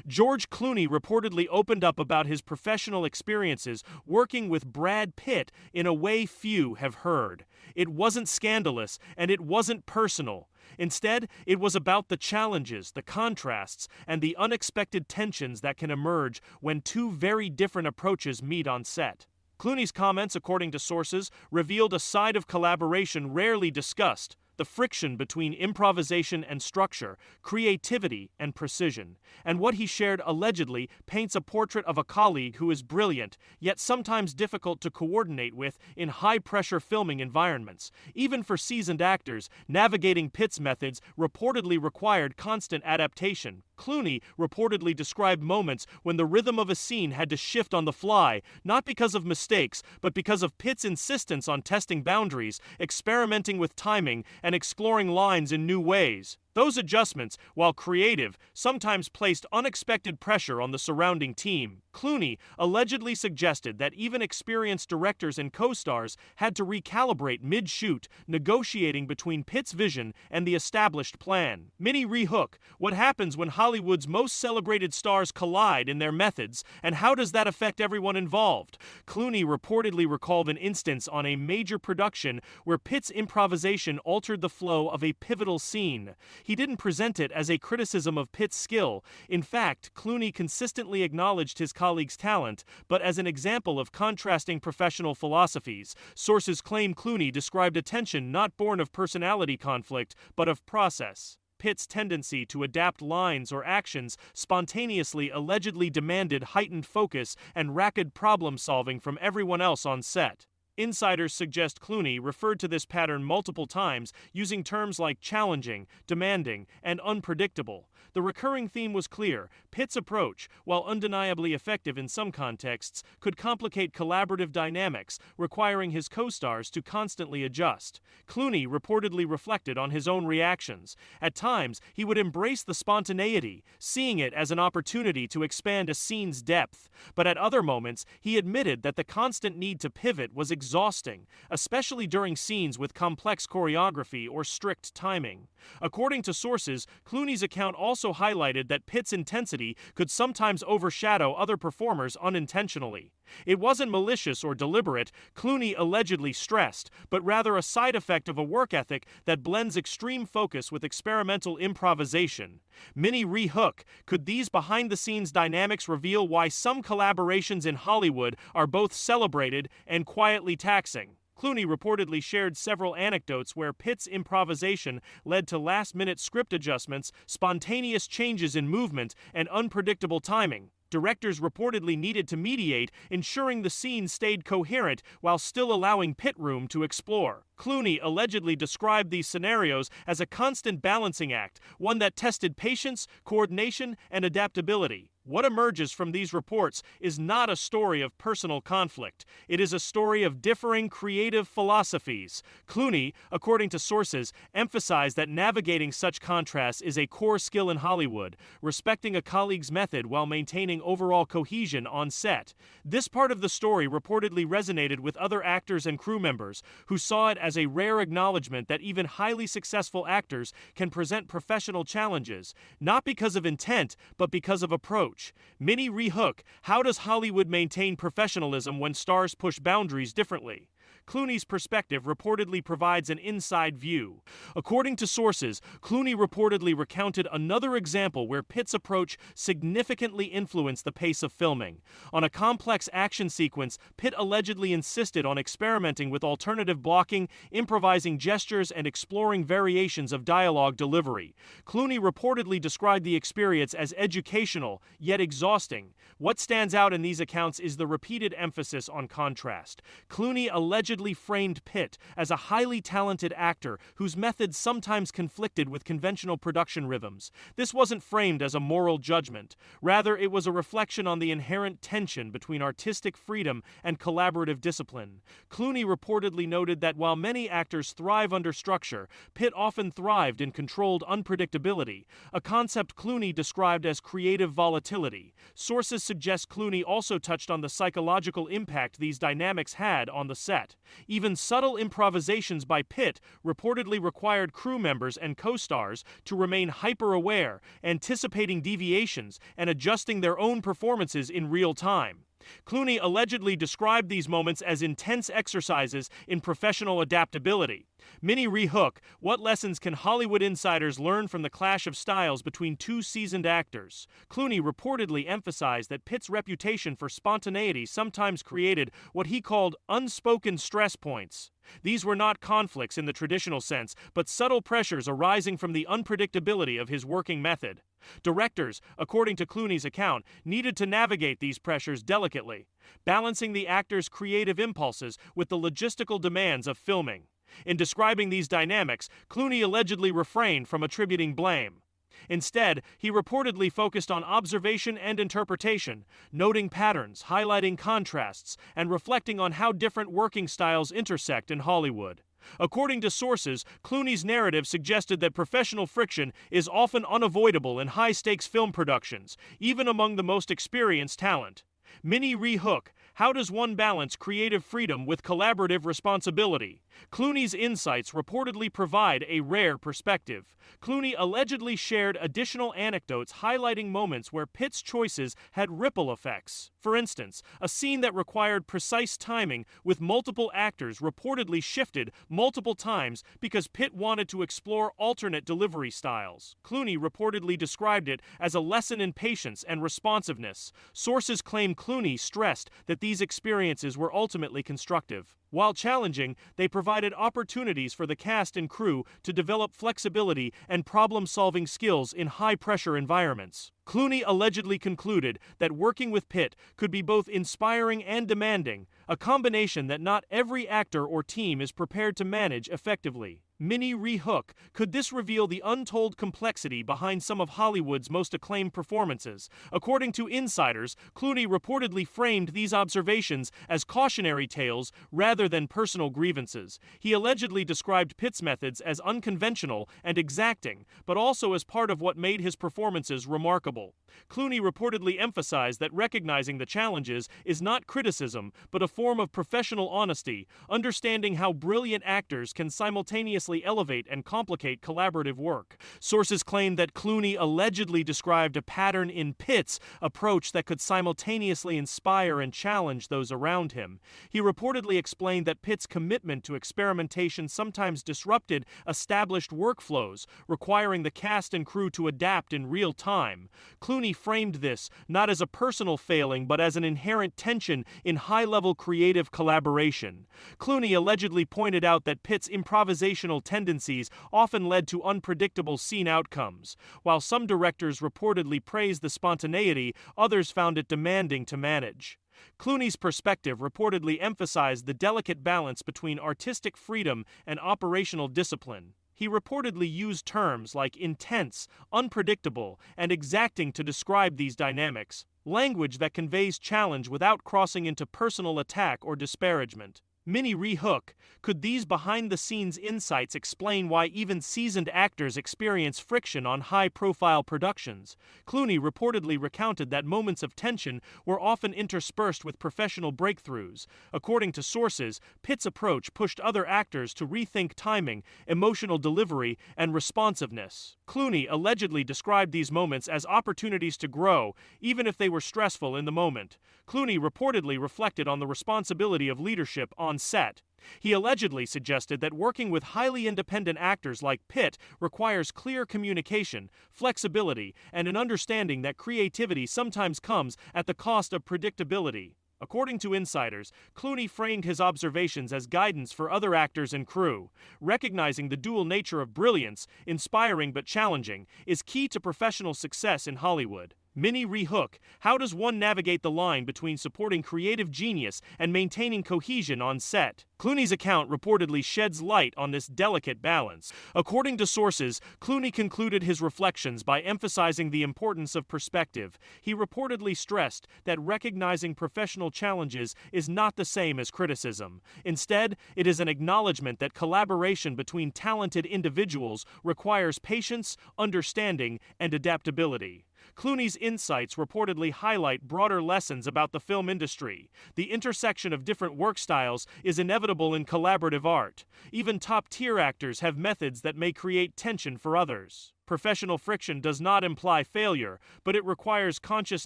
George Clooney reportedly opened up about his professional experiences working with Brad Pitt in a way few have heard. It wasn't scandalous, and it wasn't personal. Instead, it was about the challenges, the contrasts, and the unexpected tensions that can emerge when two very different approaches meet on set. Clooney's comments, according to sources, revealed a side of collaboration rarely discussed: the friction between improvisation and structure, creativity and precision. And what he shared allegedly paints a portrait of a colleague who is brilliant, yet sometimes difficult to coordinate with in high-pressure filming environments. Even for seasoned actors, navigating Pitt's methods reportedly required constant adaptation. Clooney reportedly described moments when the rhythm of a scene had to shift on the fly, not because of mistakes, but because of Pitt's insistence on testing boundaries, experimenting with timing, and exploring lines in new ways. Those adjustments, while creative, sometimes placed unexpected pressure on the surrounding team. Clooney allegedly suggested that even experienced directors and co-stars had to recalibrate mid-shoot, negotiating between Pitt's vision and the established plan. Minnie Rehook, what happens when Hollywood's most celebrated stars collide in their methods, and how does that affect everyone involved? Clooney reportedly recalled an instance on a major production where Pitt's improvisation altered the flow of a pivotal scene. He didn't present it as a criticism of Pitt's skill. In fact, Clooney consistently acknowledged his colleague's talent, but as an example of contrasting professional philosophies. Sources claim Clooney described a tension not born of personality conflict, but of process. Pitt's tendency to adapt lines or actions spontaneously allegedly demanded heightened focus and rapid problem-solving from everyone else on set. Insiders suggest Clooney referred to this pattern multiple times, using terms like challenging, demanding, and unpredictable. The recurring theme was clear: Pitt's approach, while undeniably effective in some contexts, could complicate collaborative dynamics, requiring his co-stars to constantly adjust. Clooney reportedly reflected on his own reactions. At times, he would embrace the spontaneity, seeing it as an opportunity to expand a scene's depth. But at other moments, he admitted that the constant need to pivot was exhausting, especially during scenes with complex choreography or strict timing. According to sources, Clooney's account also highlighted that Pitt's intensity could sometimes overshadow other performers unintentionally. It wasn't malicious or deliberate, Clooney allegedly stressed, but rather a side effect of a work ethic that blends extreme focus with experimental improvisation. Minnie Rehook, could these behind-the-scenes dynamics reveal why some collaborations in Hollywood are both celebrated and quietly taxing? Clooney reportedly shared several anecdotes where Pitt's improvisation led to last-minute script adjustments, spontaneous changes in movement, and unpredictable timing. Directors reportedly needed to mediate, ensuring the scene stayed coherent while still allowing Pitt room to explore. Clooney allegedly described these scenarios as a constant balancing act, one that tested patience, coordination, and adaptability. What emerges from these reports is not a story of personal conflict. It is a story of differing creative philosophies. Clooney, according to sources, emphasized that navigating such contrasts is a core skill in Hollywood, respecting a colleague's method while maintaining overall cohesion on set. This part of the story reportedly resonated with other actors and crew members, who saw it as a rare acknowledgement that even highly successful actors can present professional challenges, not because of intent, but because of approach. Minnie Rehook, how does Hollywood maintain professionalism when stars push boundaries differently? Clooney's perspective reportedly provides an inside view. According to sources, Clooney reportedly recounted another example where Pitt's approach significantly influenced the pace of filming. On a complex action sequence, Pitt allegedly insisted on experimenting with alternative blocking, improvising gestures, and exploring variations of dialogue delivery. Clooney reportedly described the experience as educational, yet exhausting. What stands out in these accounts is the repeated emphasis on contrast. Clooney allegedly framed Pitt as a highly talented actor whose methods sometimes conflicted with conventional production rhythms. This wasn't framed as a moral judgment. Rather, it was a reflection on the inherent tension between artistic freedom and collaborative discipline. Clooney reportedly noted that while many actors thrive under structure, Pitt often thrived in controlled unpredictability, a concept Clooney described as creative volatility. Sources suggest Clooney also touched on the psychological impact these dynamics had on the set. Even subtle improvisations by Pitt reportedly required crew members and co-stars to remain hyper-aware, anticipating deviations and adjusting their own performances in real time. Clooney allegedly described these moments as intense exercises in professional adaptability. Minnie Hook, what lessons can Hollywood insiders learn from the clash of styles between two seasoned actors? Clooney reportedly emphasized that Pitt's reputation for spontaneity sometimes created what he called unspoken stress points. These were not conflicts in the traditional sense, but subtle pressures arising from the unpredictability of his working method. Directors, according to Clooney's account, needed to navigate these pressures delicately, balancing the actor's creative impulses with the logistical demands of filming. In describing these dynamics, Clooney allegedly refrained from attributing blame. Instead, he reportedly focused on observation and interpretation, noting patterns, highlighting contrasts, and reflecting on how different working styles intersect in Hollywood. According to sources, Clooney's narrative suggested that professional friction is often unavoidable in high-stakes film productions, even among the most experienced talent. Minnie Hook, how does one balance creative freedom with collaborative responsibility? Clooney's insights reportedly provide a rare perspective. Clooney allegedly shared additional anecdotes highlighting moments where Pitt's choices had ripple effects. For instance, a scene that required precise timing with multiple actors reportedly shifted multiple times because Pitt wanted to explore alternate delivery styles. Clooney reportedly described it as a lesson in patience and responsiveness. Sources claim Clooney stressed that these experiences were ultimately constructive. While challenging, they provided opportunities for the cast and crew to develop flexibility and problem-solving skills in high-pressure environments. Clooney allegedly concluded that working with Pitt could be both inspiring and demanding, a combination that not every actor or team is prepared to manage effectively. Minnie Hook, could this reveal the untold complexity behind some of Hollywood's most acclaimed performances? According to insiders, Clooney reportedly framed these observations as cautionary tales rather than personal grievances. He allegedly described Pitt's methods as unconventional and exacting, but also as part of what made his performances remarkable. Clooney reportedly emphasized that recognizing the challenges is not criticism, but a form of professional honesty, understanding how brilliant actors can simultaneously elevate and complicate collaborative work. Sources claim that Clooney allegedly described a pattern in Pitt's approach that could simultaneously inspire and challenge those around him. He reportedly explained that Pitt's commitment to experimentation sometimes disrupted established workflows, requiring the cast and crew to adapt in real time. Clooney framed this not as a personal failing but as an inherent tension in high-level creative collaboration. Clooney allegedly pointed out that Pitt's improvisational tendencies often led to unpredictable scene outcomes. While some directors reportedly praised the spontaneity, others found it demanding to manage. Clooney's perspective reportedly emphasized the delicate balance between artistic freedom and operational discipline. He reportedly used terms like intense, unpredictable, and exacting to describe these dynamics, language that conveys challenge without crossing into personal attack or disparagement. Minnie Hook, could these behind-the-scenes insights explain why even seasoned actors experience friction on high-profile productions? Clooney reportedly recounted that moments of tension were often interspersed with professional breakthroughs. According to sources, Pitt's approach pushed other actors to rethink timing, emotional delivery, and responsiveness. Clooney allegedly described these moments as opportunities to grow, even if they were stressful in the moment. Clooney reportedly reflected on the responsibility of leadership on set. He allegedly suggested that working with highly independent actors like Pitt requires clear communication, flexibility, and an understanding that creativity sometimes comes at the cost of predictability. According to insiders, Clooney framed his observations as guidance for other actors and crew. Recognizing the dual nature of brilliance, inspiring but challenging, is key to professional success in Hollywood. Minnie Hook, how does one navigate the line between supporting creative genius and maintaining cohesion on set? Clooney's account reportedly sheds light on this delicate balance. According to sources, Clooney concluded his reflections by emphasizing the importance of perspective. He reportedly stressed that recognizing professional challenges is not the same as criticism. Instead, it is an acknowledgement that collaboration between talented individuals requires patience, understanding, and adaptability. Clooney's insights reportedly highlight broader lessons about the film industry. The intersection of different work styles is inevitable in collaborative art. Even top-tier actors have methods that may create tension for others. Professional friction does not imply failure, but it requires conscious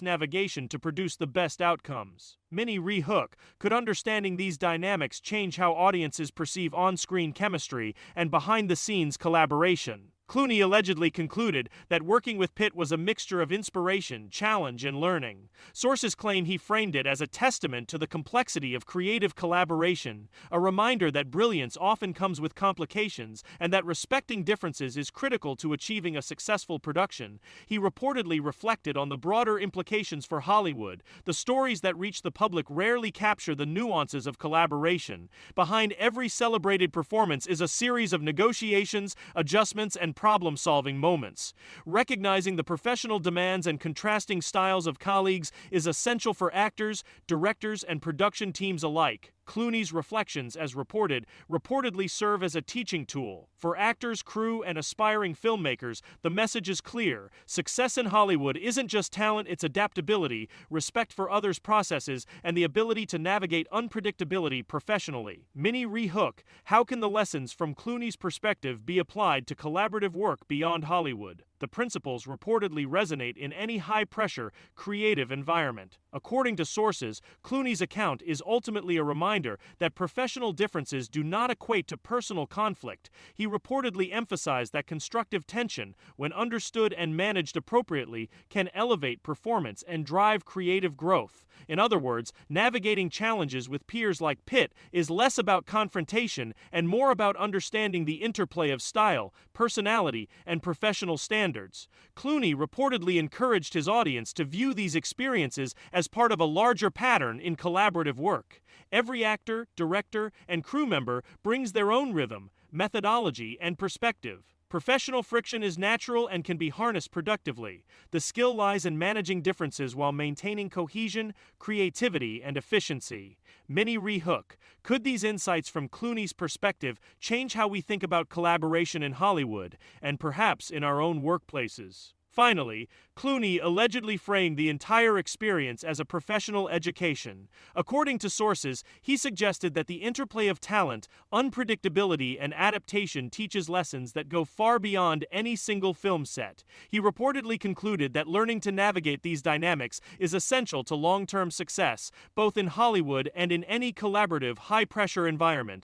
navigation to produce the best outcomes. Minnie Hook, could understanding these dynamics change how audiences perceive on-screen chemistry and behind-the-scenes collaboration? Clooney allegedly concluded that working with Pitt was a mixture of inspiration, challenge, and learning. Sources claim he framed it as a testament to the complexity of creative collaboration, a reminder that brilliance often comes with complications and that respecting differences is critical to achieving a successful production. He reportedly reflected on the broader implications for Hollywood. The stories that reach the public rarely capture the nuances of collaboration. Behind every celebrated performance is a series of negotiations, adjustments, and problem-solving moments. Recognizing the professional demands and contrasting styles of colleagues is essential for actors, directors, and production teams alike. Clooney's reflections, as reportedly serve as a teaching tool. For actors, crew, and aspiring filmmakers, the message is clear. Success in Hollywood isn't just talent, it's adaptability, respect for others' processes, and the ability to navigate unpredictability professionally. Minnie Hook, how can the lessons from Clooney's perspective be applied to collaborative work beyond Hollywood? The principles reportedly resonate in any high-pressure, creative environment. According to sources, Clooney's account is ultimately a reminder that professional differences do not equate to personal conflict. He reportedly emphasized that constructive tension, when understood and managed appropriately, can elevate performance and drive creative growth. In other words, navigating challenges with peers like Pitt is less about confrontation and more about understanding the interplay of style, personality, and professional standards. Clooney reportedly encouraged his audience to view these experiences as part of a larger pattern in collaborative work. Every actor, director, and crew member brings their own rhythm, methodology, and perspective. Professional friction is natural and can be harnessed productively. The skill lies in managing differences while maintaining cohesion, creativity, and efficiency. Minnie Hook, could these insights from Clooney's perspective change how we think about collaboration in Hollywood and perhaps in our own workplaces? Finally, Clooney allegedly framed the entire experience as a professional education. According to sources, he suggested that the interplay of talent, unpredictability, and adaptation teaches lessons that go far beyond any single film set. He reportedly concluded that learning to navigate these dynamics is essential to long-term success, both in Hollywood and in any collaborative, high-pressure environment.